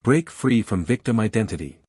Break free from victim identity.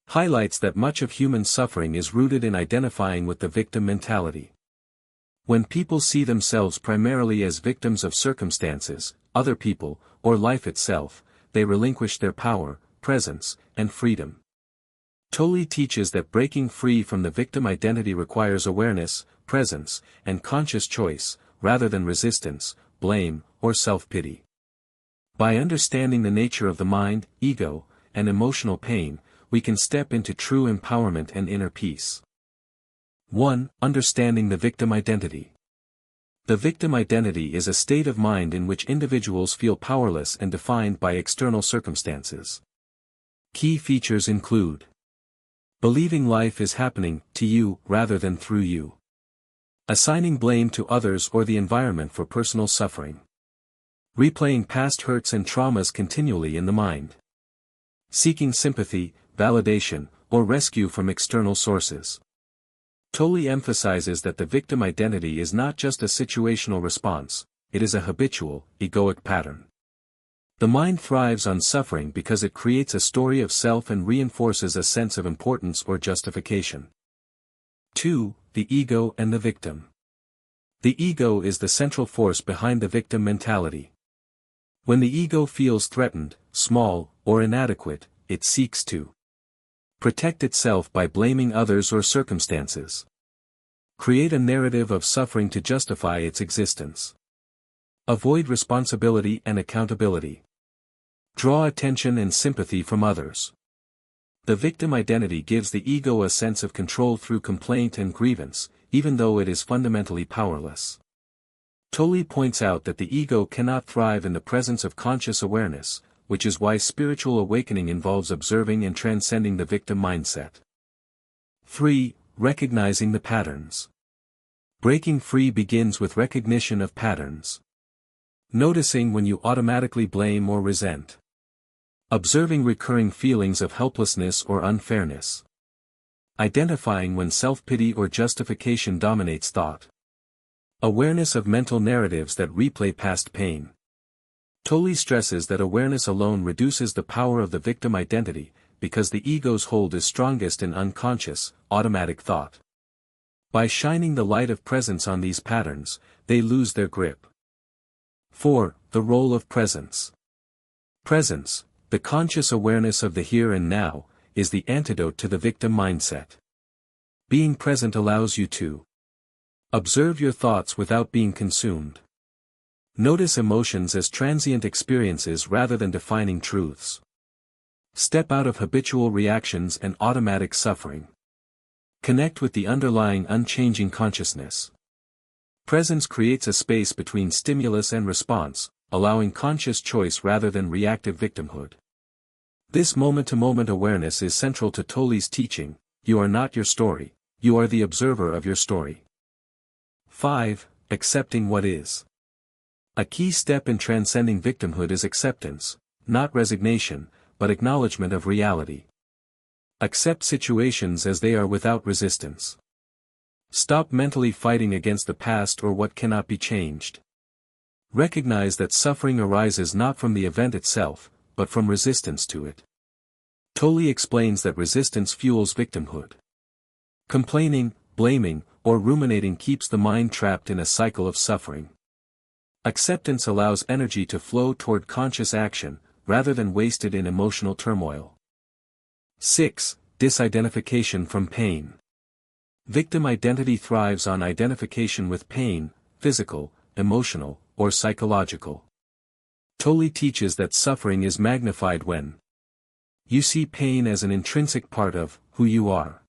Highlights that much of human suffering is rooted in identifying with the victim mentality. When people see themselves primarily as victims of circumstances, other people, or life itself, they relinquish their power, presence, and freedom. Tolle teaches that breaking free from the victim identity requires awareness, presence, and conscious choice, rather than resistance, blame, or self-pity. By understanding the nature of the mind, ego, and emotional pain, we can step into true empowerment and inner peace. 1. Understanding the victim identity. The victim identity is a state of mind in which individuals feel powerless and defined by external circumstances. Key features include believing life is happening to you rather than through you. Assigning blame to others or the environment for personal suffering. Replaying past hurts and traumas continually in the mind. Seeking sympathy, validation, or rescue from external sources. Tolle emphasizes that the victim identity is not just a situational response, it is a habitual, egoic pattern. The mind thrives on suffering because it creates a story of self and reinforces a sense of importance or justification. 2. The ego and the victim. The ego is the central force behind the victim mentality. When the ego feels threatened, small, or inadequate, it seeks to protect itself by blaming others or circumstances. Create a narrative of suffering to justify its existence. Avoid responsibility and accountability. Draw attention and sympathy from others. The victim identity gives the ego a sense of control through complaint and grievance, even though it is fundamentally powerless. Tolle points out that the ego cannot thrive in the presence of conscious awareness, which is why spiritual awakening involves observing and transcending the victim mindset. 3. Recognizing the patterns. Breaking free begins with recognition of patterns. Noticing when you automatically blame or resent. Observing recurring feelings of helplessness or unfairness. Identifying when self-pity or justification dominates thought. Awareness of mental narratives that replay past pain. Tolle stresses that awareness alone reduces the power of the victim identity, because the ego's hold is strongest in unconscious, automatic thought. By shining the light of presence on these patterns, they lose their grip. 4. The role of presence. Presence, the conscious awareness of the here and now, is the antidote to the victim mindset. Being present allows you to observe your thoughts without being consumed. Notice emotions as transient experiences rather than defining truths. Step out of habitual reactions and automatic suffering. Connect with the underlying unchanging consciousness. Presence creates a space between stimulus and response, allowing conscious choice rather than reactive victimhood. This moment-to-moment awareness is central to Tolle's teaching. You are not your story, you are the observer of your story. 5. Accepting what is. A key step in transcending victimhood is acceptance, not resignation, but acknowledgement of reality. Accept situations as they are without resistance. Stop mentally fighting against the past or what cannot be changed. Recognize that suffering arises not from the event itself, but from resistance to it. Tolle explains that resistance fuels victimhood. Complaining, blaming, or ruminating keeps the mind trapped in a cycle of suffering. Acceptance allows energy to flow toward conscious action, rather than wasted in emotional turmoil. 6. Disidentification from pain. Victim identity thrives on identification with pain, physical, emotional, or psychological. Tolle teaches that suffering is magnified when you see pain as an intrinsic part of who you are.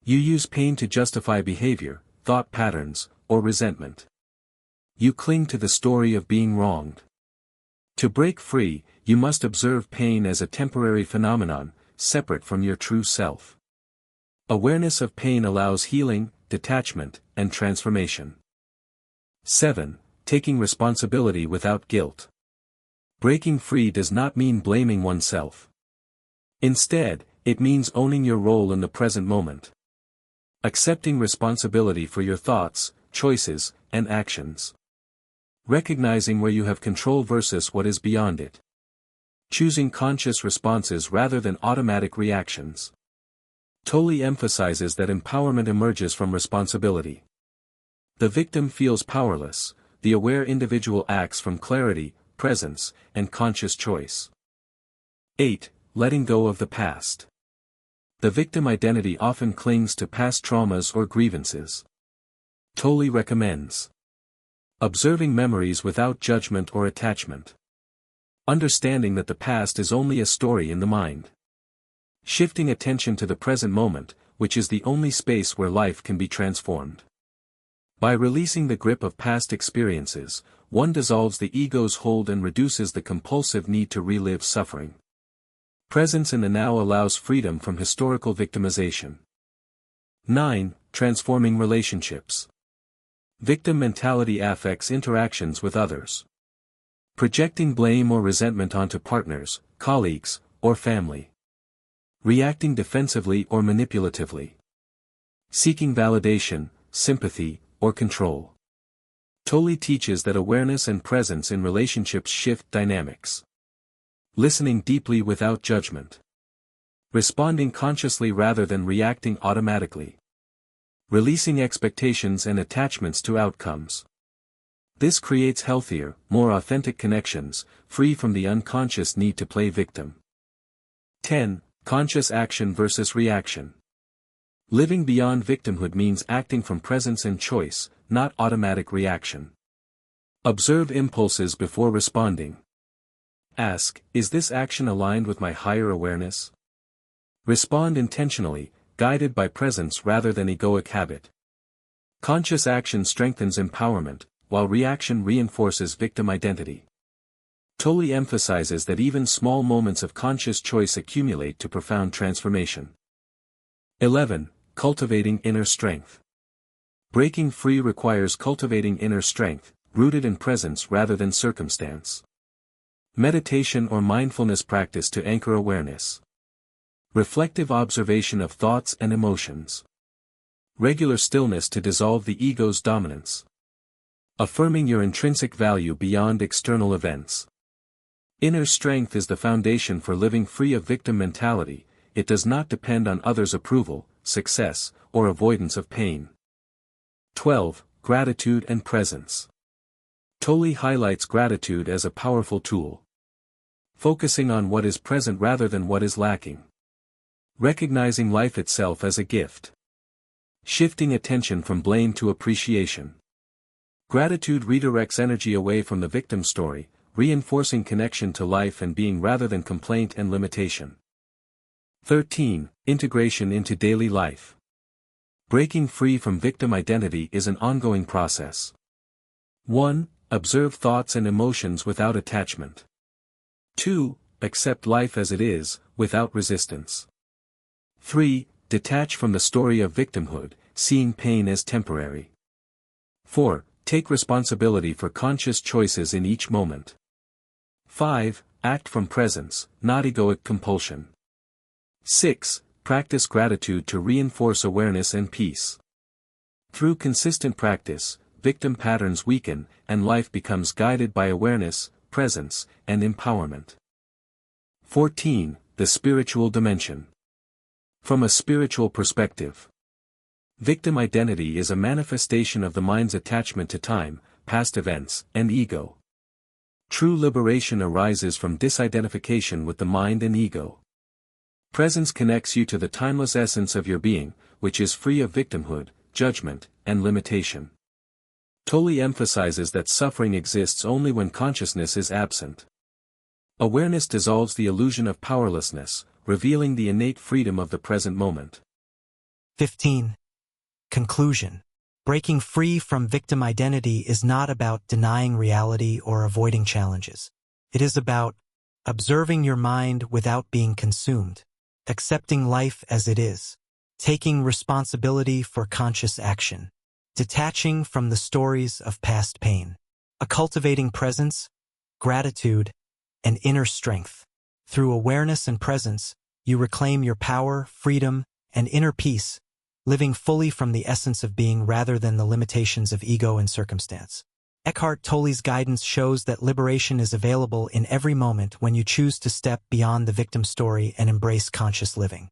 You use pain to justify behavior, thought patterns, or resentment. You cling to the story of being wronged. To break free, you must observe pain as a temporary phenomenon, separate from your true self. Awareness of pain allows healing, detachment, and transformation. 7. Taking responsibility without guilt. Breaking free does not mean blaming oneself. Instead, it means owning your role in the present moment. Accepting responsibility for your thoughts, choices, and actions. Recognizing where you have control versus what is beyond it. choosing conscious responses rather than automatic reactions. Tolle emphasizes that empowerment emerges from responsibility. The victim feels powerless, the aware individual acts from clarity, presence, and conscious choice. 8. Letting go of the past. The victim identity often clings to past traumas or grievances. Tolle recommends observing memories without judgment or attachment. Understanding that the past is only a story in the mind. Shifting attention to the present moment, which is the only space where life can be transformed. By releasing the grip of past experiences, one dissolves the ego's hold and reduces the compulsive need to relive suffering. Presence in the now allows freedom from historical victimization. 9. Transforming relationships. Victim mentality affects interactions with others. Projecting blame or resentment onto partners, colleagues, or family. Reacting defensively or manipulatively. Seeking validation, sympathy, or control. Tolle teaches that awareness and presence in relationships shift dynamics. Listening deeply without judgment. Responding consciously rather than reacting automatically. Releasing expectations and attachments to outcomes. This creates healthier, more authentic connections, free from the unconscious need to play victim. 10. Conscious action versus reaction. Living beyond victimhood means acting from presence and choice, not automatic reaction. Observe impulses before responding. Ask, is this action aligned with my higher awareness? Respond intentionally, guided by presence rather than egoic habit. Conscious action strengthens empowerment, while reaction reinforces victim identity. Tolle emphasizes that even small moments of conscious choice accumulate to profound transformation. 11. Cultivating inner strength. Breaking free requires cultivating inner strength, rooted in presence rather than circumstance. Meditation or mindfulness practice to anchor awareness. Reflective observation of thoughts and emotions. Regular stillness to dissolve the ego's dominance. Affirming your intrinsic value beyond external events. Inner strength is the foundation for living free of victim mentality. It does not depend on others' approval, success, or avoidance of pain. 12. Gratitude and presence. Tolle highlights gratitude as a powerful tool. Focusing on what is present rather than what is lacking. Recognizing life itself as a gift. Shifting attention from blame to appreciation. Gratitude redirects energy away from the victim story, reinforcing connection to life and being rather than complaint and limitation. 13. Integration into daily life. Breaking free from victim identity is an ongoing process. 1. Observe thoughts and emotions without attachment. 2. Accept life as it is, without resistance. 3. Detach from the story of victimhood, seeing pain as temporary. 4. Take responsibility for conscious choices in each moment. 5. Act from presence, not egoic compulsion. 6. Practice gratitude to reinforce awareness and peace. Through consistent practice, victim patterns weaken, and life becomes guided by awareness, presence, and empowerment. 14. The spiritual dimension. From a spiritual perspective, victim identity is a manifestation of the mind's attachment to time, past events, and ego. True liberation arises from disidentification with the mind and ego. Presence connects you to the timeless essence of your being, which is free of victimhood, judgment, and limitation. Tolle emphasizes that suffering exists only when consciousness is absent. Awareness dissolves the illusion of powerlessness, revealing the innate freedom of the present moment. 15. Conclusion. Breaking free from victim identity is not about denying reality or avoiding challenges. It is about observing your mind without being consumed, accepting life as it is, taking responsibility for conscious action, detaching from the stories of past pain, cultivating presence, gratitude, and inner strength. Through awareness and presence, you reclaim your power, freedom, and inner peace, living fully from the essence of being rather than the limitations of ego and circumstance. Eckhart Tolle's guidance shows that liberation is available in every moment when you choose to step beyond the victim story and embrace conscious living.